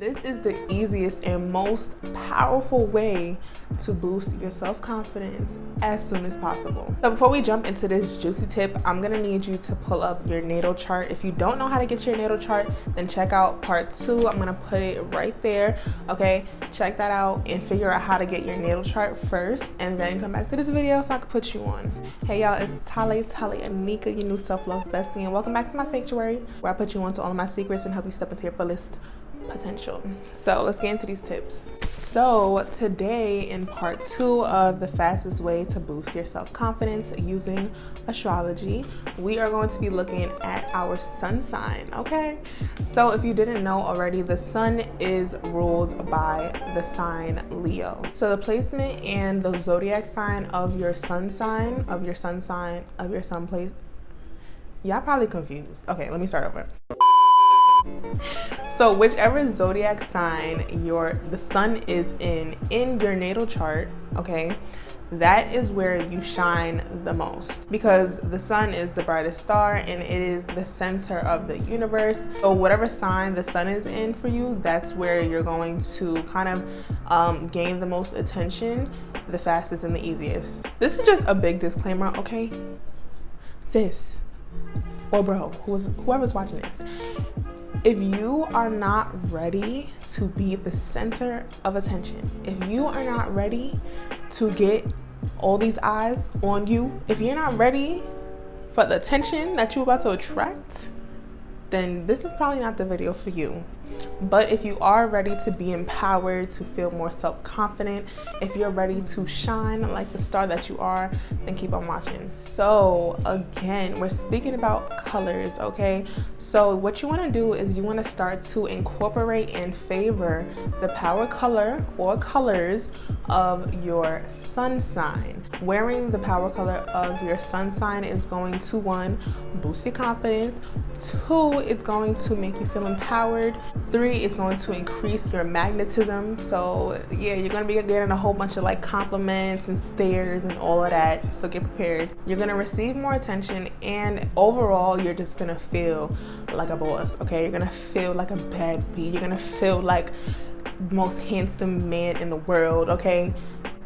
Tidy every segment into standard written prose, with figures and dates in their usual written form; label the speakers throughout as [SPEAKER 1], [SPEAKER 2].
[SPEAKER 1] This is the easiest and most powerful way to boost your self-confidence as soon as possible. So before we jump into this juicy tip, I'm gonna need you to pull up your natal chart. If you don't know how to get your natal chart, then check out part 2. I'm gonna put it right there, okay? Check that out and figure out how to get your natal chart first, and then come back to this video so I can put you on. Hey y'all, it's Tale Anika, your new self-love bestie, and welcome back to my sanctuary, where I put you onto all of my secrets and help you step into your fullest potential. So let's get into these tips. So today in part 2 of the fastest way to boost your self-confidence using astrology, we are going to be looking at our sun sign, okay? So if you didn't know already, the sun is ruled by the sign Leo. So the placement and the zodiac sign of your sun sign, of your sun place, y'all probably confused. Okay, let me start over. So whichever zodiac sign the sun is in your natal chart, okay, that is where you shine the most, because the sun is the brightest star and it is the center of the universe. So whatever sign the sun is in for you, that's where you're going to kind of gain the most attention the fastest and the easiest. This is just a big disclaimer, okay? Sis or bro, whoever's watching this, if you are not ready to be the center of attention, if you are not ready to get all these eyes on you, if you're not ready for the attention that you're about to attract, then this is probably not the video for you. But if you are ready to be empowered, to feel more self-confident, if you're ready to shine like the star that you are, then keep on watching. So again, we're speaking about colors, okay? So what you want to do is you want to start to incorporate and favor the power color or colors of your sun sign. Wearing the power color of your sun sign is going to, 1, boost your confidence, 2, it's going to make you feel empowered, 3, it's going to increase your magnetism. So yeah, you're going to be getting a whole bunch of like compliments and stares and all of that, so get prepared. You're going to receive more attention, and overall you're just going to feel like a boss, okay? You're going to feel like a bad bee. You're going to feel like most handsome man in the world, okay?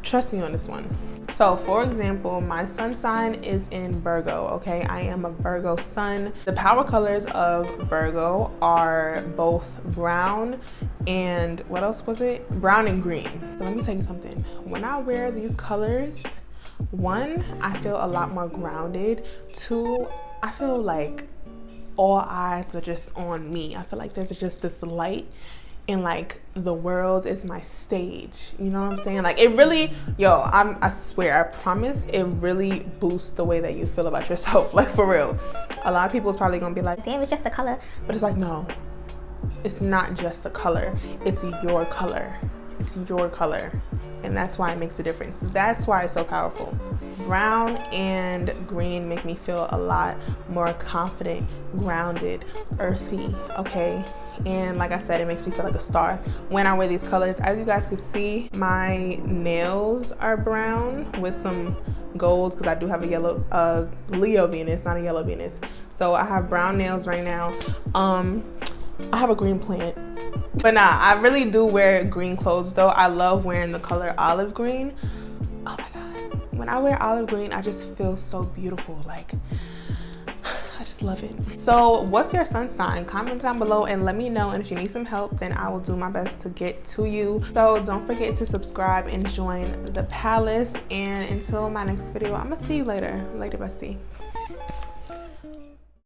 [SPEAKER 1] Trust me on this one. So for example, my sun sign is in Virgo, okay? I am a Virgo sun. The power colors of Virgo are both brown and what else was it? Brown and green. So let me tell you something. When I wear these colors, 1, I feel a lot more grounded. 2, I feel like all eyes are just on me. I feel like there's just this light, and like the world is my stage, you know what I'm saying? Like it really, I swear, I promise, it really boosts the way that you feel about yourself, like for real. A lot of people is probably gonna be like, damn, it's just the color. But it's like, no, it's not just the color, it's your color. It's your color, and that's why it makes a difference. That's why it's so powerful. Brown and green make me feel a lot more confident, grounded, earthy, okay? And like I said, it makes me feel like a star when I wear these colors. As you guys can see, my nails are brown with some golds, because I do have a yellow Leo Venus, not a yellow Venus. So I have brown nails right now. I have a green plant. But nah, I really do wear green clothes though. I love wearing the color olive green. Oh my God. When I wear olive green, I just feel so beautiful. Like, I just love it. So what's your sun sign? Comment down below and let me know. And if you need some help, then I will do my best to get to you. So don't forget to subscribe and join the palace. And until my next video, I'm gonna see you later. Later, bestie.